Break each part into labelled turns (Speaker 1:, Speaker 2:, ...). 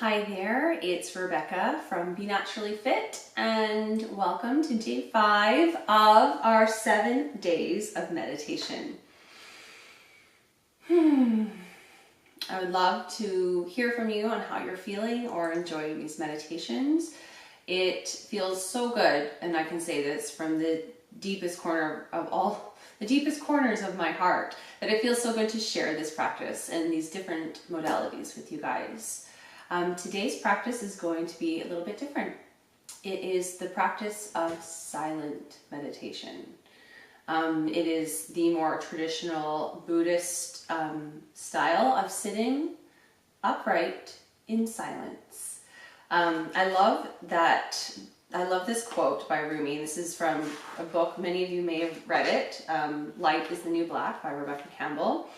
Speaker 1: Hi there, it's Rebecca from Be Naturally Fit, and welcome to day 5 of our 7 days of meditation. I would love to hear from you on how you're feeling or enjoying these meditations. It feels so good, and I can say this from the deepest corners of my heart, that it feels so good to share this practice and these different modalities with you guys. Today's practice is going to be a little bit different. It is the practice of silent meditation. It is the more traditional Buddhist style of sitting upright in silence. I love this quote by Rumi. This is from a book, many of you may have read it, Light is the New Black by Rebecca Campbell.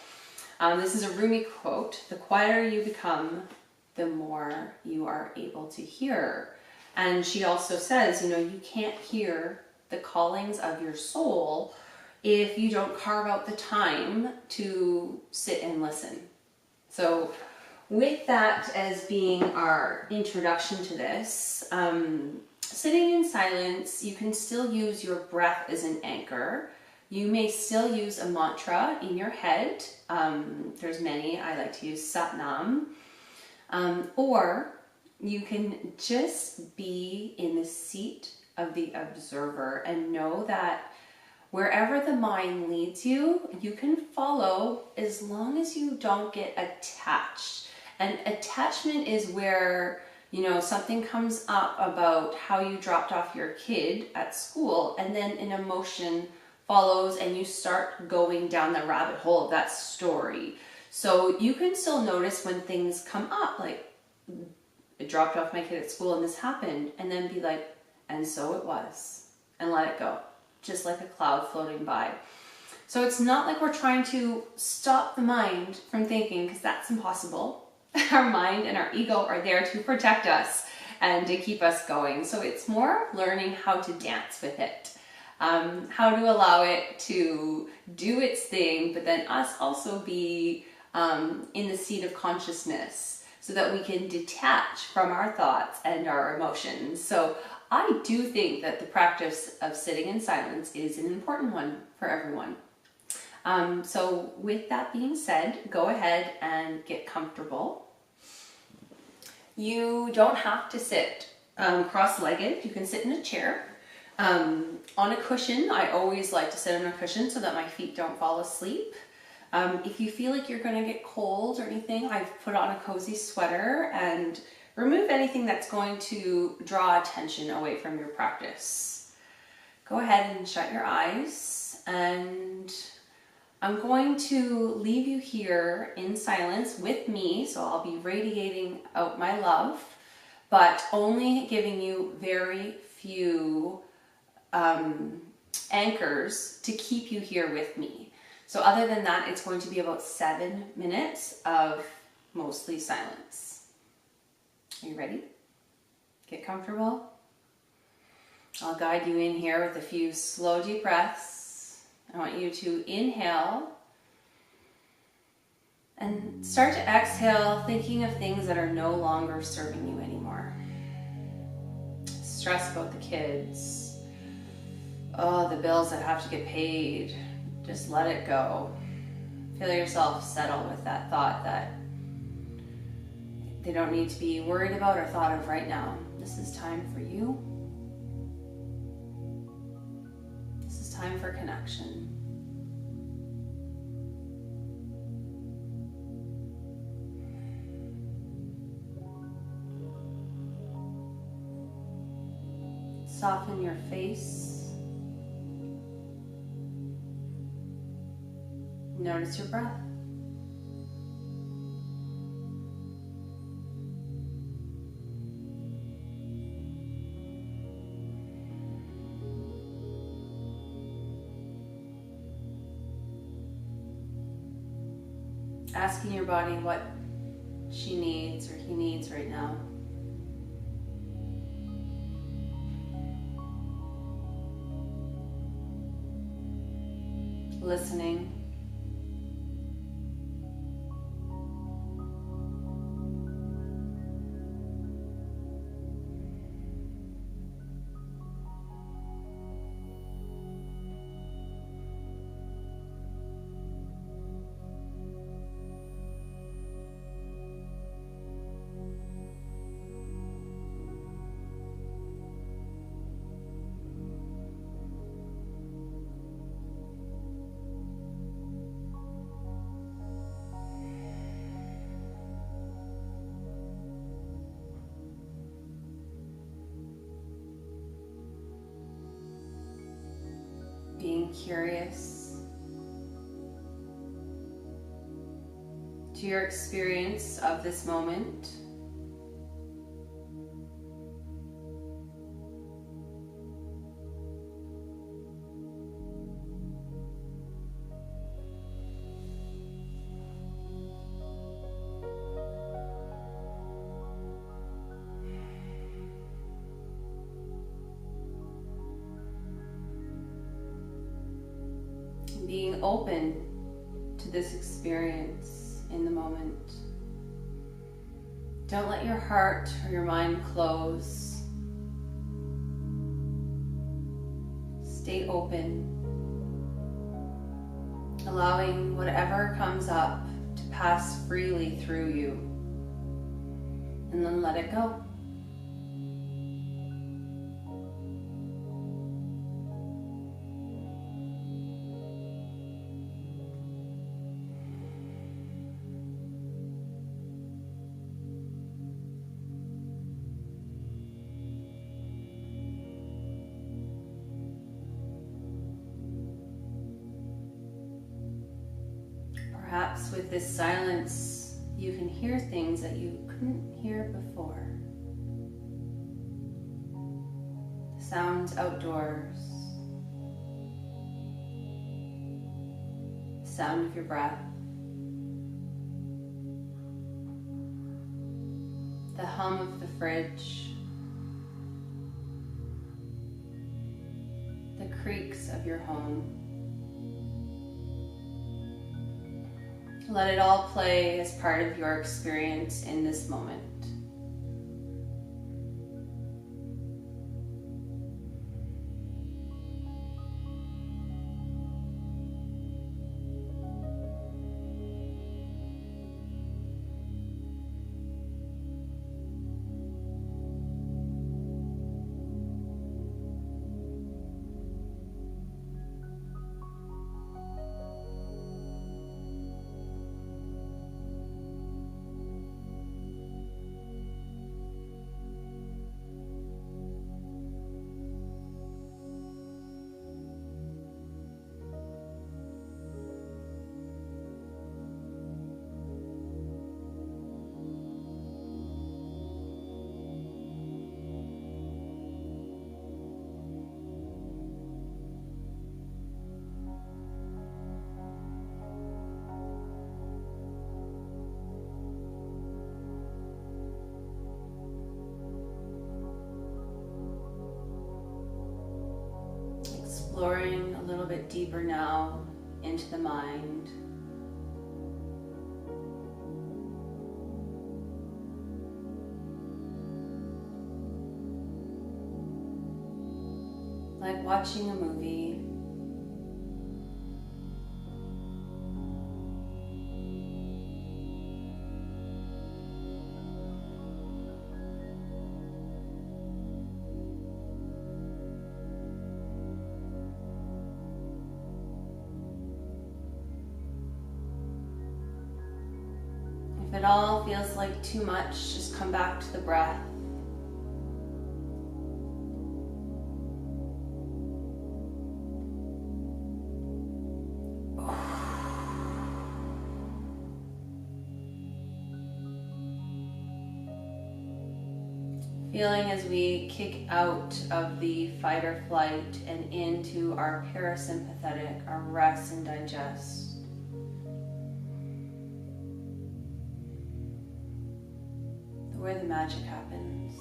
Speaker 1: This is a Rumi quote: "The quieter you become, the more you are able to hear." And she also says, you can't hear the callings of your soul if you don't carve out the time to sit and listen. So with that as being our introduction to this, sitting in silence, you can still use your breath as an anchor. You may still use a mantra in your head. There's many. I like to use Sat Nam. Or you can just be in the seat of the observer and know that wherever the mind leads you, you can follow as long as you don't get attached. And attachment is where, something comes up about how you dropped off your kid at school, and then an emotion follows and you start going down the rabbit hole of that story. So you can still notice when things come up, like, I dropped off my kid at school and this happened, and then be like, and so it was, and let it go, just like a cloud floating by. So it's not like we're trying to stop the mind from thinking, because that's impossible. Our mind and our ego are there to protect us and to keep us going. So it's more learning how to dance with it, how to allow it to do its thing, but then us also be in the seat of consciousness, so that we can detach from our thoughts and our emotions. So I do think that the practice of sitting in silence is an important one for everyone. So with that being said, go ahead and get comfortable. You don't have to sit cross-legged. You can sit in a chair. On a cushion. I always like to sit on a cushion so that my feet don't fall asleep. If you feel like you're going to get cold or anything, I've put on a cozy sweater and remove anything that's going to draw attention away from your practice. Go ahead and shut your eyes, and I'm going to leave you here in silence with me, so I'll be radiating out my love, but only giving you very few anchors to keep you here with me. So other than that, it's going to be about 7 minutes of mostly silence. Are you ready? Get comfortable. I'll guide you in here with a few slow, deep breaths. I want you to inhale and start to exhale, thinking of things that are no longer serving you anymore. Stress about the kids. Oh, the bills that have to get paid. Just let it go. Feel yourself settle with that thought that they don't need to be worried about or thought of right now. This is time for you. This is time for connection. Soften your face. Notice your breath. Asking your body what she needs or he needs right now. Listening. curious to your experience of this moment. Being open to this experience in the moment. Don't let your heart or your mind close. Stay open, allowing whatever comes up to pass freely through you, and then let it go. Perhaps with this silence, you can hear things that you couldn't hear before. The sounds outdoors, the sound of your breath, the hum of the fridge, the creaks of your home. Let it all play as part of your experience in this moment. Exploring a little bit deeper now into the mind. Like watching a movie. If it all feels like too much, just come back to the breath. Feeling as we kick out of the fight or flight and into our parasympathetic, our rest and digest. Where the magic happens.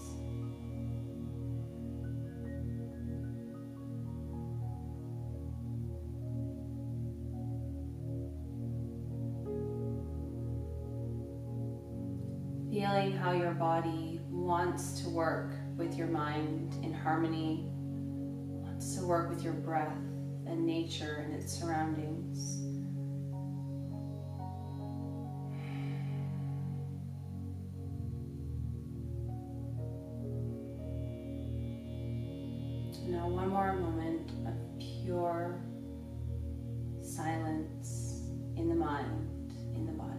Speaker 1: Feeling how your body wants to work with your mind in harmony, wants to work with your breath and nature and its surroundings. Now one more moment of pure silence in the mind, in the body.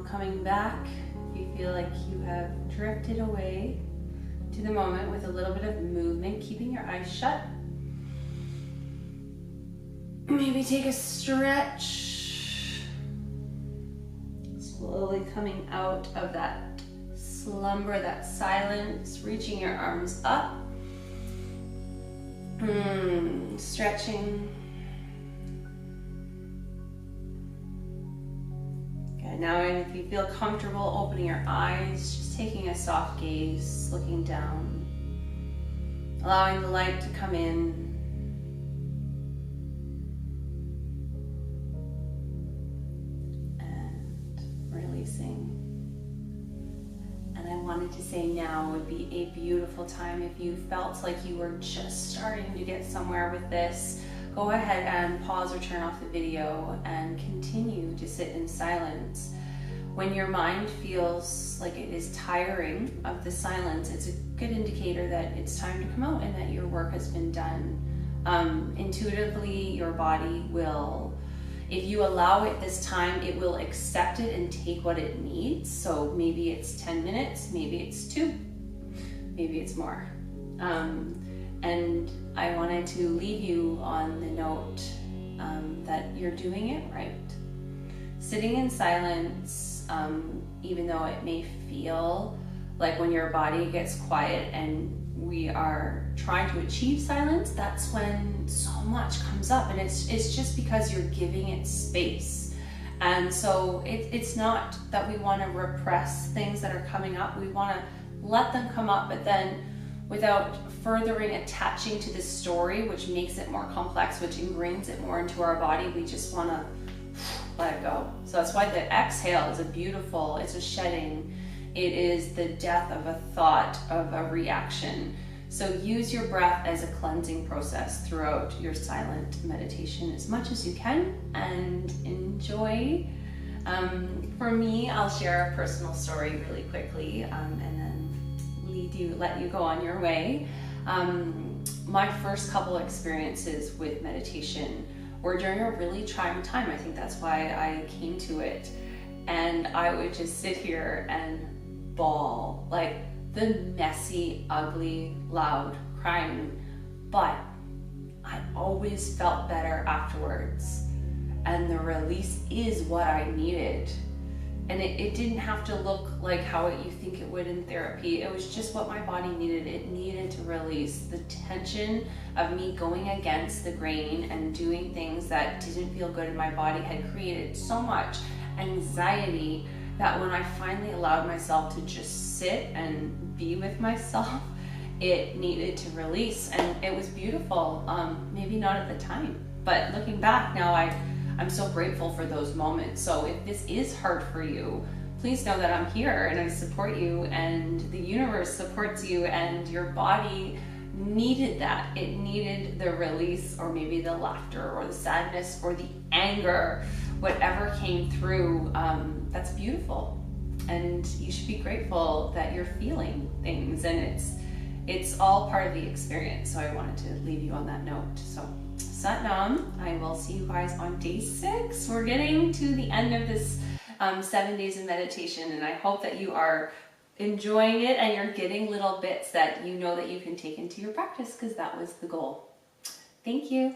Speaker 1: coming back, if you feel like you have drifted away to the moment with a little bit of movement, keeping your eyes shut. Maybe take a stretch. Slowly coming out of that slumber, that silence, reaching your arms up. Stretching. Good. Now, if you feel comfortable opening your eyes, just taking a soft gaze, looking down, allowing the light to come in. And I wanted to say now would be a beautiful time. If you felt like you were just starting to get somewhere with this, go ahead and pause or turn off the video and continue to sit in silence. When your mind feels like it is tiring of the silence, it's a good indicator that it's time to come out and that your work has been done. Intuitively, your body will, if you allow it this time, it will accept it and take what it needs. So maybe it's 10 minutes, maybe it's 2, maybe it's more. And I wanted to leave you on the note that you're doing it right. Sitting in silence, even though it may feel like when your body gets quiet and we are trying to achieve silence, that's when so much comes up, and it's just because you're giving it space. And so it's not that we want to repress things that are coming up. We want to let them come up, but then without furthering attaching to the story, which makes it more complex, which ingrains it more into our body, we just want to let it go. So that's why the exhale is it's a shedding. It is the death of a thought, of a reaction. So use your breath as a cleansing process throughout your silent meditation as much as you can, and enjoy. For me, I'll share a personal story really quickly, and then let you go on your way. My first couple experiences with meditation were during a really trying time. I think that's why I came to it. And I would just sit here and bawl, like the messy, ugly, loud crying. But I always felt better afterwards. And the release is what I needed. And it didn't have to look like how you think it would in therapy. It was just what my body needed. It needed to release the tension of me going against the grain and doing things that didn't feel good in my body had created so much anxiety that when I finally allowed myself to just sit and be with myself, it needed to release. And it was beautiful. Maybe not at the time, but looking back now, I'm so grateful for those moments. So if this is hard for you, please know that I'm here and I support you, and the universe supports you, and your body needed that. It needed the release, or maybe the laughter or the sadness or the anger, whatever came through. That's beautiful. And you should be grateful that you're feeling things, and it's all part of the experience. So I wanted to leave you on that note. So Sat Nam. I will see you guys on day 6. We're getting to the end of this 7 days of meditation, and I hope that you are enjoying it and you're getting little bits that you know that you can take into your practice, because that was the goal. Thank you.